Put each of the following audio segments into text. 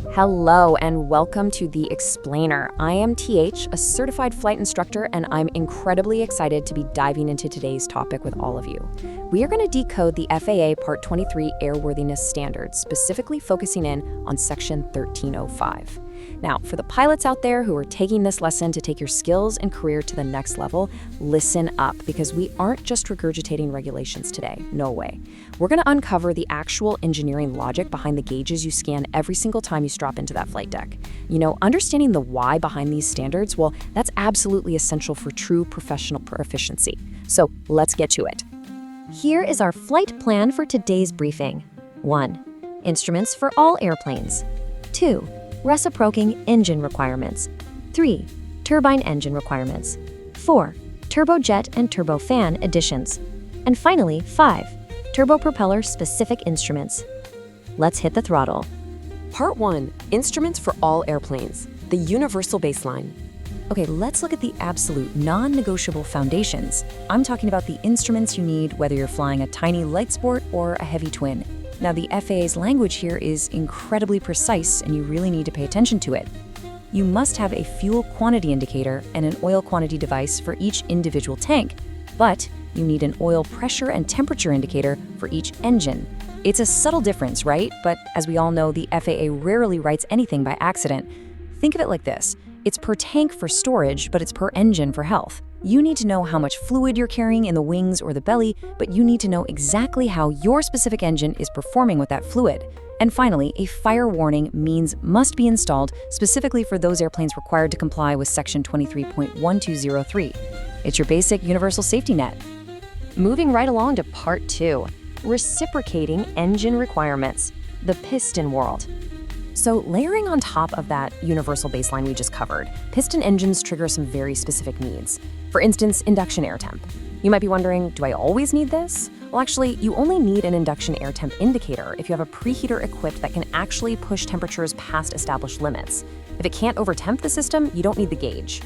Hello and welcome to The Explainer. I am TH, a certified flight instructor, and I'm incredibly excited to be diving into today's topic with all of you. We are going to decode the FAA Part 23 Airworthiness Standards, specifically focusing in on Section 1305. Now, for the pilots out there who are taking this lesson to take your skills and career to the next level, listen up, because we aren't just regurgitating regulations today. No way. We're going to uncover the actual engineering logic behind the gauges you scan every single time you strap into that flight deck. You know, understanding the why behind these standards, well, that's absolutely essential for true professional proficiency. So let's get to it. Here is our flight plan for today's briefing. 1. Instruments for all airplanes. 2. Reciprocating engine requirements. 3. Turbine engine requirements. 4. Turbojet and turbofan additions. And finally, 5. Turbopropeller specific instruments. Let's hit the throttle. Part 1. Instruments for all airplanes. The universal baseline. Okay, let's look at the absolute non-negotiable foundations. I'm talking about the instruments you need whether you're flying a tiny light sport or a heavy twin. Now, the FAA's language here is incredibly precise, and you really need to pay attention to it. You must have a fuel quantity indicator and an oil quantity device for each individual tank, but you need an oil pressure and temperature indicator for each engine. It's a subtle difference, right? But as we all know, the FAA rarely writes anything by accident. Think of it like this. It's per tank for storage, but it's per engine for health. You need to know how much fluid you're carrying in the wings or the belly, but you need to know exactly how your specific engine is performing with that fluid. And finally, a fire warning means must be installed specifically for those airplanes required to comply with Section 23.1203. It's your basic universal safety net. Moving right along to Part 2. Reciprocating engine requirements. The piston world. So layering on top of that universal baseline we just covered, piston engines trigger some very specific needs. For instance, induction air temp. You might be wondering, do I always need this? Well, actually, you only need an induction air temp indicator if you have a preheater equipped that can actually push temperatures past established limits. If it can't overtemp the system, you don't need the gauge.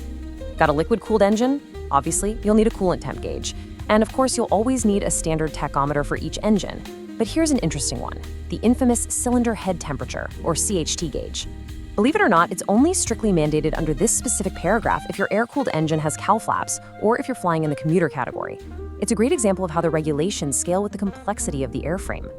Got a liquid-cooled engine? Obviously, you'll need a coolant temp gauge. And of course, you'll always need a standard tachometer for each engine. But here's an interesting one, the infamous cylinder head temperature, or CHT gauge. Believe it or not, it's only strictly mandated under this specific paragraph if your air-cooled engine has cowl flaps or if you're flying in the commuter category. It's a great example of how the regulations scale with the complexity of the airframe.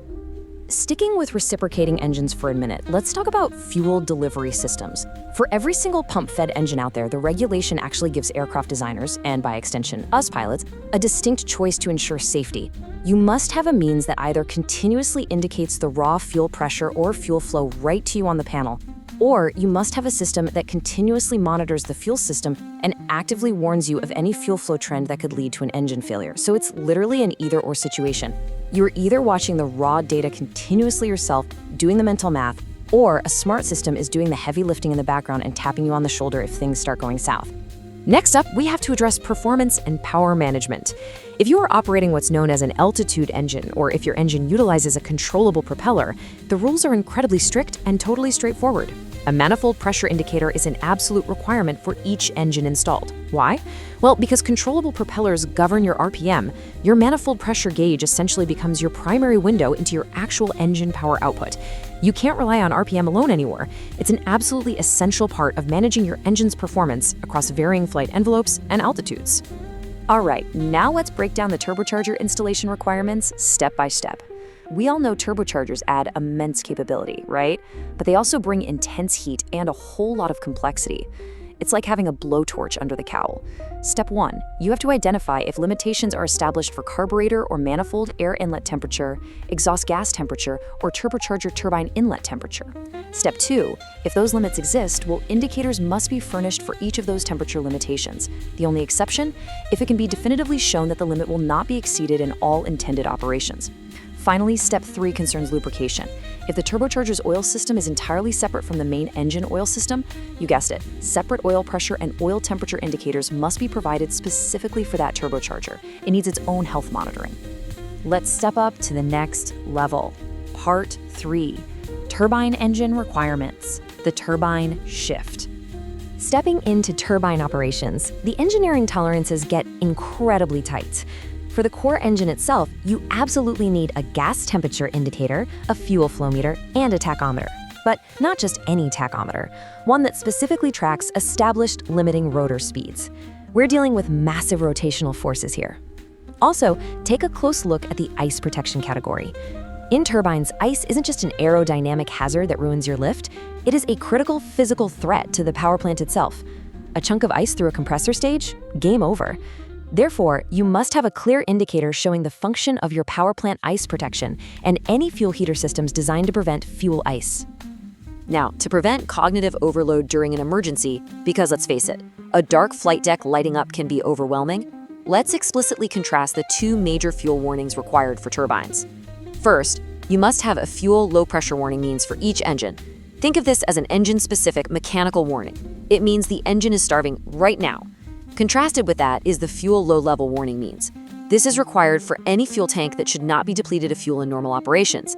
Sticking with reciprocating engines for a minute, let's talk about fuel delivery systems. For every single pump-fed engine out there, the regulation actually gives aircraft designers, and by extension, us pilots, a distinct choice to ensure safety. You must have a means that either continuously indicates the raw fuel pressure or fuel flow right to you on the panel, or you must have a system that continuously monitors the fuel system and actively warns you of any fuel flow trend that could lead to an engine failure. So it's literally an either-or situation. You're either watching the raw data continuously yourself, doing the mental math, or a smart system is doing the heavy lifting in the background and tapping you on the shoulder if things start going south. Next up, we have to address performance and power management. If you are operating what's known as an altitude engine, or if your engine utilizes a controllable propeller, the rules are incredibly strict and totally straightforward. A manifold pressure indicator is an absolute requirement for each engine installed. Why? Well, because controllable propellers govern your RPM, your manifold pressure gauge essentially becomes your primary window into your actual engine power output. You can't rely on RPM alone anymore. It's an absolutely essential part of managing your engine's performance across varying flight envelopes and altitudes. All right, now let's break down the turbocharger installation requirements step by step. We all know turbochargers add immense capability, right? But they also bring intense heat and a whole lot of complexity. It's like having a blowtorch under the cowl. Step 1, you have to identify if limitations are established for carburetor or manifold air inlet temperature, exhaust gas temperature, or turbocharger turbine inlet temperature. Step 2, if those limits exist, well, indicators must be furnished for each of those temperature limitations. The only exception, if it can be definitively shown that the limit will not be exceeded in all intended operations. Finally, step 3 concerns lubrication. If the turbocharger's oil system is entirely separate from the main engine oil system, you guessed it, separate oil pressure and oil temperature indicators must be provided specifically for that turbocharger. It needs its own health monitoring. Let's step up to the next level. Part 3, turbine engine requirements, the turbine shift. Stepping into turbine operations, the engineering tolerances get incredibly tight. For the core engine itself, you absolutely need a gas temperature indicator, a fuel flow meter, and a tachometer. But not just any tachometer, one that specifically tracks established limiting rotor speeds. We're dealing with massive rotational forces here. Also, take a close look at the ice protection category. In turbines, ice isn't just an aerodynamic hazard that ruins your lift, it is a critical physical threat to the power plant itself. A chunk of ice through a compressor stage? Game over. Therefore, you must have a clear indicator showing the function of your power plant ice protection and any fuel heater systems designed to prevent fuel ice. Now, to prevent cognitive overload during an emergency, because let's face it, a dark flight deck lighting up can be overwhelming, let's explicitly contrast the two major fuel warnings required for turbines. First, you must have a fuel low pressure warning means for each engine. Think of this as an engine-specific mechanical warning. It means the engine is starving right now. Contrasted with that is the fuel low-level warning means. This is required for any fuel tank that should not be depleted of fuel in normal operations.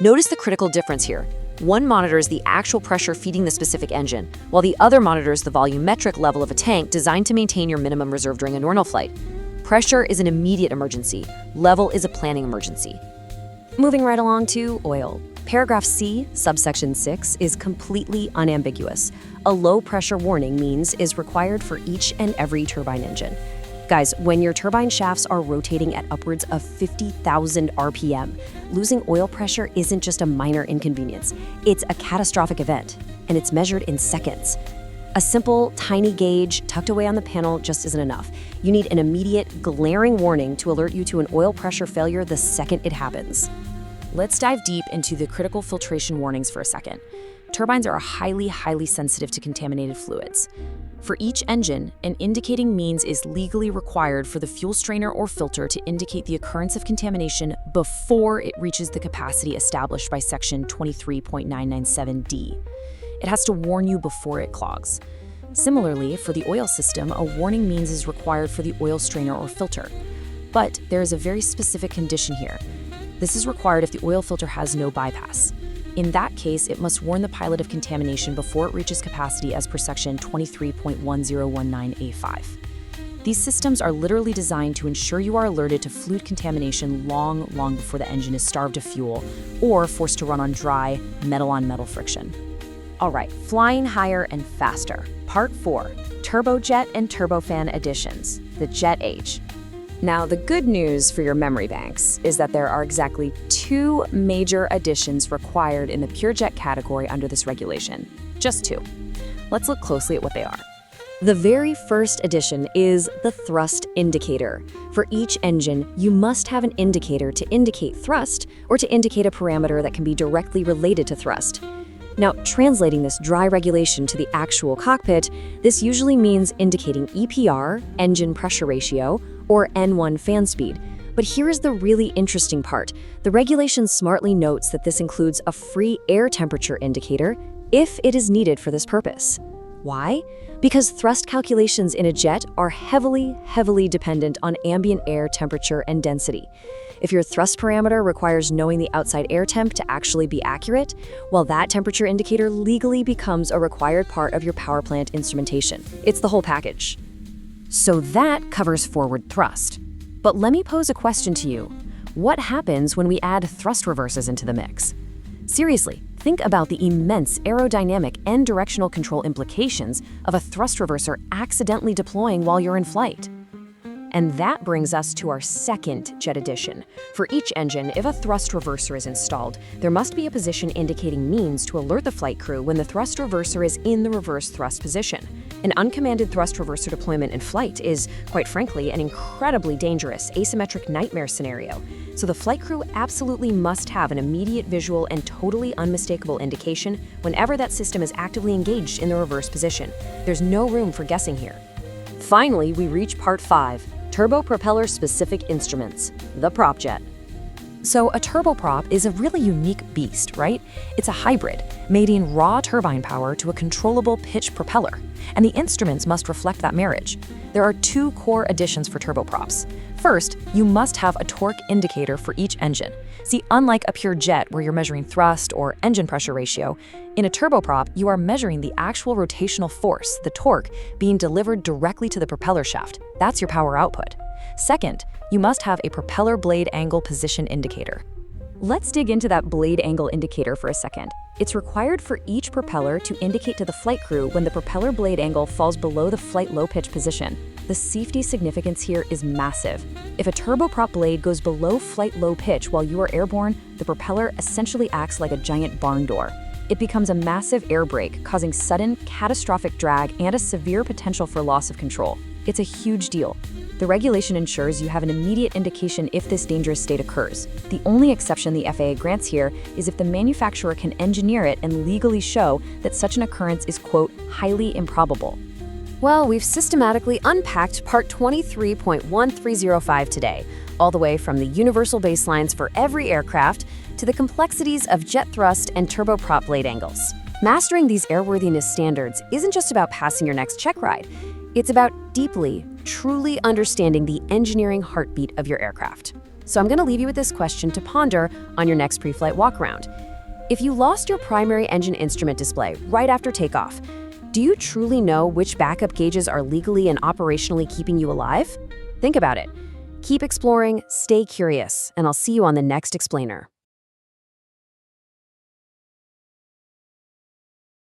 Notice the critical difference here. One monitors the actual pressure feeding the specific engine, while the other monitors the volumetric level of a tank designed to maintain your minimum reserve during a normal flight. Pressure is an immediate emergency. Level is a planning emergency. Moving right along to oil. Paragraph C, subsection 6, is completely unambiguous. A low-pressure warning means is required for each and every turbine engine. Guys, when your turbine shafts are rotating at upwards of 50,000 RPM, losing oil pressure isn't just a minor inconvenience. It's a catastrophic event, and it's measured in seconds. A simple, tiny gauge tucked away on the panel just isn't enough. You need an immediate, glaring warning to alert you to an oil pressure failure the second it happens. Let's dive deep into the critical filtration warnings for a second. Turbines are highly sensitive to contaminated fluids. For each engine, an indicating means is legally required for the fuel strainer or filter to indicate the occurrence of contamination before it reaches the capacity established by Section 23.997D. It has to warn you before it clogs. Similarly, for the oil system, a warning means is required for the oil strainer or filter. But there is a very specific condition here. This is required if the oil filter has no bypass. In that case, it must warn the pilot of contamination before it reaches capacity as per Section 23.1019A5. These systems are literally designed to ensure you are alerted to fluid contamination long before the engine is starved of fuel or forced to run on dry, metal-on-metal friction. All right, flying higher and faster. Part 4, Turbojet and Turbofan additions, the Jet Age. Now, the good news for your memory banks is that there are exactly 2 major additions required in the pure jet category under this regulation. Just 2. Let's look closely at what they are. The very first addition is the thrust indicator. For each engine, you must have an indicator to indicate thrust or to indicate a parameter that can be directly related to thrust. Now, translating this dry regulation to the actual cockpit, this usually means indicating EPR, engine pressure ratio, or N1 fan speed. But here's the really interesting part. The regulation smartly notes that this includes a free air temperature indicator if it is needed for this purpose. Why? Because thrust calculations in a jet are heavily dependent on ambient air temperature and density. If your thrust parameter requires knowing the outside air temp to actually be accurate, well, that temperature indicator legally becomes a required part of your power plant instrumentation. It's the whole package. So that covers forward thrust. But let me pose a question to you. What happens when we add thrust reverses into the mix? Seriously, think about the immense aerodynamic and directional control implications of a thrust reverser accidentally deploying while you're in flight. And that brings us to our second jet addition. For each engine, if a thrust reverser is installed, there must be a position indicating means to alert the flight crew when the thrust reverser is in the reverse thrust position. An uncommanded thrust reverser deployment in flight is, quite frankly, an incredibly dangerous asymmetric nightmare scenario. So the flight crew absolutely must have an immediate visual and totally unmistakable indication whenever that system is actively engaged in the reverse position. There's no room for guessing here. Finally, we reach part 5. Turbopropeller-specific instruments, the prop jet. So a turboprop is a really unique beast, right? It's a hybrid, mating raw turbine power to a controllable pitch propeller, and the instruments must reflect that marriage. There are 2 core additions for turboprops. First, you must have a torque indicator for each engine. See, unlike a pure jet where you're measuring thrust or engine pressure ratio, in a turboprop, you are measuring the actual rotational force, the torque, being delivered directly to the propeller shaft. That's your power output. Second, you must have a propeller blade angle position indicator. Let's dig into that blade angle indicator for a second. It's required for each propeller to indicate to the flight crew when the propeller blade angle falls below the flight low pitch position. The safety significance here is massive. If a turboprop blade goes below flight low pitch while you are airborne, the propeller essentially acts like a giant barn door. It becomes a massive air brake, causing sudden, catastrophic drag and a severe potential for loss of control. It's a huge deal. The regulation ensures you have an immediate indication if this dangerous state occurs. The only exception the FAA grants here is if the manufacturer can engineer it and legally show that such an occurrence is, quote, highly improbable. Well, we've systematically unpacked part 23.1305 today, all the way from the universal baselines for every aircraft to the complexities of jet thrust and turboprop blade angles. Mastering these airworthiness standards isn't just about passing your next check ride. It's about deeply, truly understanding the engineering heartbeat of your aircraft. So I'm going to leave you with this question to ponder on your next pre-flight walkaround. If you lost your primary engine instrument display right after takeoff, do you truly know which backup gauges are legally and operationally keeping you alive? Think about it. Keep exploring, stay curious, and I'll see you on the next explainer.